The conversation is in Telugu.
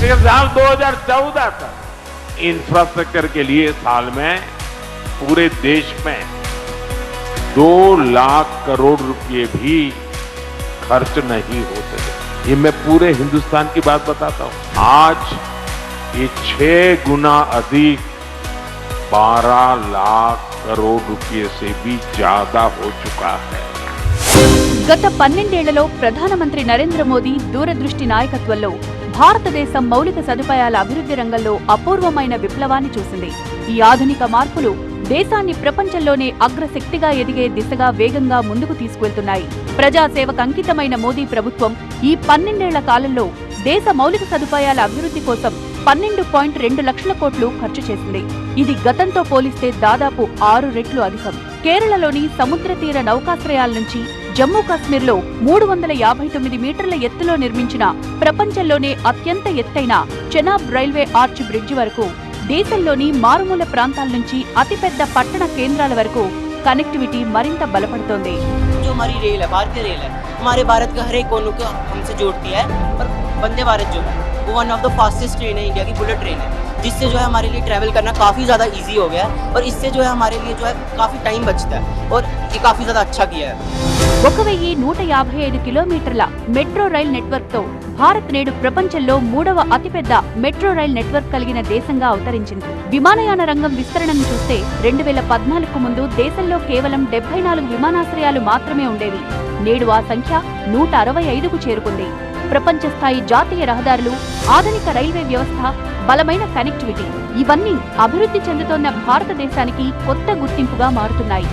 लेकिन साल 2014 तक इंफ्रास्ट्रक्चर के लिए साल में पूरे देश में 2 लाख करोड़ रुपए भी खर्च नहीं होते थे। ये मैं पूरे हिंदुस्तान की बात बताता हूं। आज ये 6 गुना अधिक 12 लाख करोड़ रुपए से भी ज्यादा हो चुका है। గత 12 ఏళ్లలో ప్రధానమంత్రి నరేంద్ర మోదీ దూరదృష్టి నాయకత్వంలో భారతదేశం మౌలిక సదుపాయాల అభివృద్ధి రంగంలో అపూర్వమైన విప్లవాన్ని చూసింది. ఈ ఆధునిక మార్పులు దేశాన్ని ప్రపంచంలోనే అగ్రశక్తిగా ఎదిగే దిశగా వేగంగా ముందుకు తీసుకువెళ్తున్నాయి. ప్రజాసేవకు అంకితమైన మోదీ ప్రభుత్వం ఈ 12 ఏళ్ల కాలంలో దేశ మౌలిక సదుపాయాల అభివృద్ధి కోసం 12.2 లక్షల కోట్లు ఖర్చు చేసింది. ఇది గతంతో పోలిస్తే దాదాపు 6 రెట్లు అధికం. కేరళలోని సముద్ర తీర నౌకాశ్రయాల నుంచి జమ్మూ కాశ్మీర్లో 359 మీటర్ల ఎత్తులో నిర్మించిన ప్రపంచంలోనే అత్యంత ఎత్తైన చెనాబ్ రైల్వే ఆర్చ్ బ్రిడ్జి వరకు, దేశంలోని మారుమూల ప్రాంతాల నుంచి అతిపెద్ద పట్టణ కేంద్రాల వరకు కనెక్టివిటీ మరింత బలపడుతోంది. हमारी रेल है, भारतीय रेल है, हमारे भारत का हर एक कोनों को हमसे जोड़ती है। और वंदे भारत जो है वो one of the fastest train है, इंडिया की बुलेट ट्रेन है, जिससे जो है हमारे लिए ट्रैवल करना काफ़ी ज़्यादा इजी हो गया है। और इससे जो है हमारे लिए जो है काफ़ी टाइम बचता है और ये काफ़ी ज़्यादा अच्छा किया है। 1155 కిలోమీటర్ల మెట్రో రైల్ నెట్వర్క్తో భారత్ నేడు ప్రపంచంలో 3వ అతిపెద్ద మెట్రో రైల్ నెట్వర్క్ కలిగిన దేశంగా అవతరించింది. విమానయాన రంగం విస్తరణను చూస్తే 2014కు ముందు దేశంలో కేవలం 74 విమానాశ్రయాలు మాత్రమే ఉండేవి. నేడు ఆ సంఖ్య 165కు చేరుకుంది. ప్రపంచ స్థాయి జాతీయ రహదారులు, ఆధునిక రైల్వే వ్యవస్థ, బలమైన కనెక్టివిటీ ఇవన్నీ అభివృద్ధి చెందుతోన్న భారతదేశానికి కొత్త గుర్తింపుగా మారుతున్నాయి.